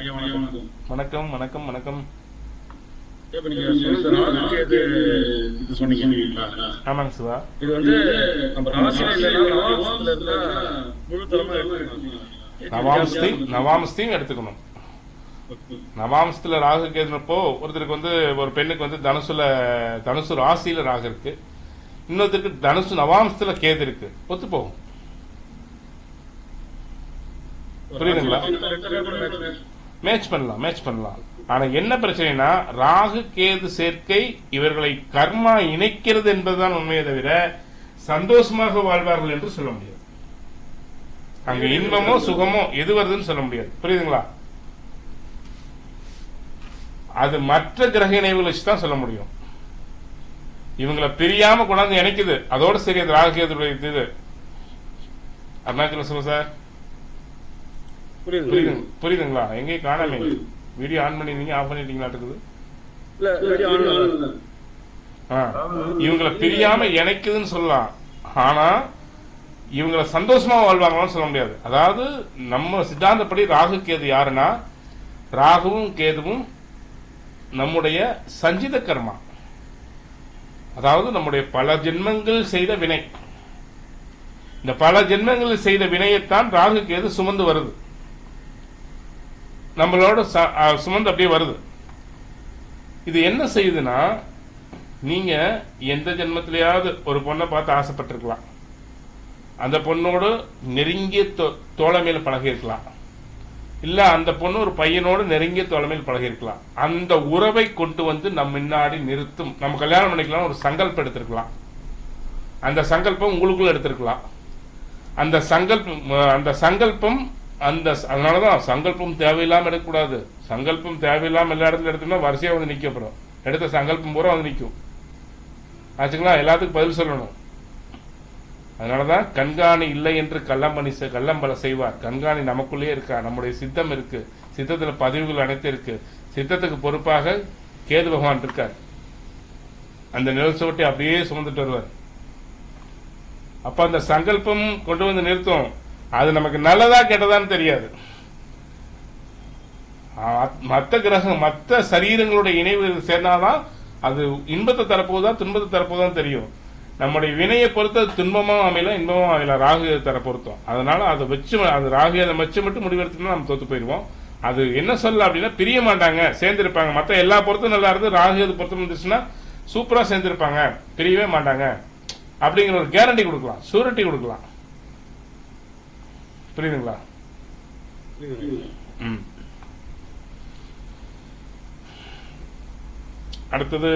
ஐயா வணக்கம். வணக்கம் வணக்கம் வணக்கம். இப்ப நீங்க ராகுகேது இது சொன்னீங்க இல்லைங்களா? ஆமாங்க சிவா. இது வந்து நம்ம ராசியில இல்லைன்னா நவாம்சத்துல இருந்தா முழு தரமா எடுத்துக்கணும். நவாம்சத்தையும் எடுத்துக்கணும். நவாம்சத்துல ராகு கேதுனப்போ ஒருத்தருக்கு வந்து ஒரு பெண்ணுக்கு வந்து தனுசு ராசியில ராகு இருக்கு, இன்னொருத்தருக்கு தனுசு நவாம்சத்துல கேது இருக்கு, ஒத்து போகும். புரியுதுங்களா? மேட்ச் பண்ணலாம். ஆனா என்ன பிரச்சனைனா ராகு கேது சேர்க்கை இவர்களை கர்மா இணைக்கிறது என்பதுதான் உண்மையை தவிர சந்தோஷமாக வாழ்வார்கள் என்று சொல்ல முடியாது. அங்க இன்பமோ சுகமோ எது வருதுன்னு சொல்ல முடியாது. புரியுதுங்களா? அது மற்ற கிரக இணைவுகள் வச்சுதான் சொல்ல முடியும். இவங்களை பிரியாம கொண்டாந்து இணைக்குது, அதோட சரி. அது ராகு கேது இது. அருணாச்சல சிவ சார் புரியுதுங்களா? எங்கேயும் காணாமே. வீடியோ ஆன் பண்ணிருந்தீங்க, ஆஃப் பண்ணிட்டீங்களா? இருக்குது இவங்களை பிரியாம இணைக்குதுன்னு சொல்லலாம். ஆனா இவங்களை சந்தோஷமா வாழ்வாங்கன்னு சொல்ல முடியாது. அதாவது நம்ம சித்தாந்தப்படி ராகு கேது யாருன்னா, ராகுவும் கேதுவும் நம்முடைய சஞ்சித கர்மா, அதாவது நம்முடைய பல ஜென்மங்கள் செய்த வினை. இந்த பல ஜென்மங்கள் செய்த வினையைத்தான் ராகு கேது சுமந்து வருது, நம்மளோட சுமந்து அப்படியே வருது. இது என்ன செய்யுதுன்னா, நீங்க எந்த ஜென்மத்திலேயாவது ஒரு பொண்ணை பார்த்து ஆசைப்பட்டிருக்கலாம், அந்த பொண்ணோடு நெருங்கிய தோழமையில் பழகி இருக்கலாம், இல்ல அந்த பொண்ணு ஒரு பையனோடு நெருங்கிய தோழமையில் பழகி இருக்கலாம். அந்த உறவை கொண்டு வந்து நம்ம முன்னாடி நிறுத்தும். நம்ம கல்யாணம் பண்ணிக்கலாம் ஒரு சங்கல்பம் எடுத்திருக்கலாம், அந்த சங்கல்பம் உங்களுக்குள்ள எடுத்திருக்கலாம். அந்த சங்கல்பம் அதனாலதான் சங்கல்பம் தேவையில்லாம எடுக்கக்கூடாது. சங்கல்பம் தேவையில்லாம எல்லா இடத்துல எடுத்தோம்னா வரிசையா வந்து நிக்க அப்புறம் எடுத்த சங்கல்பம் பூரா வந்து நிற்கும். ஆச்சுங்களா? எல்லாத்துக்கும் பதில் சொல்லணும். அதனாலதான் கண்காணி இல்லை என்று கள்ளம்பல செய்வார். கண்காணி நமக்குள்ளேயே இருக்கா, நம்முடைய சித்தம் இருக்கு, சித்தத்துல பதிவுகள் அனைத்து இருக்கு. சித்தத்துக்கு பொறுப்பாக கேது பகவான் இருக்கார். அந்த நிழல் சுவட்டை அப்படியே சுமந்துட்டு வருவார். அப்ப அந்த சங்கல்பம் கொண்டு வந்து நிறுத்தும். அது நமக்கு நல்லதா கெட்டதான்னு தெரியாது. மற்ற சரீரங்களுடைய இணைவு சேர்ந்தாதான் அது இன்பத்தை தரப்போதா துன்பத்தை தரப்போதான் தெரியும். நம்முடைய வினையை பொறுத்த துன்பமும் அமையல இன்பமும் அமையல, ராகு தர பொருத்தம். அதனால அதை வச்சு அது ராகு அதை வச்சு மட்டும் முடிவெடுத்தோம்னா நம்ம தோத்து போயிடுவோம். அது என்ன சொல்ல அப்படின்னா, பிரிய மாட்டாங்க, சேர்ந்திருப்பாங்க. மற்ற எல்லா பொருத்தும் நல்லா இருந்து ராகு அது பொருத்தம் இருந்துச்சுன்னா சூப்பரா சேர்ந்திருப்பாங்க, பிரியவே மாட்டாங்க அப்படிங்கிற ஒரு கேரண்டி கொடுக்கலாம், சூரிட்டி கொடுக்கலாம். புரியுதுங்களா? அடுத்தது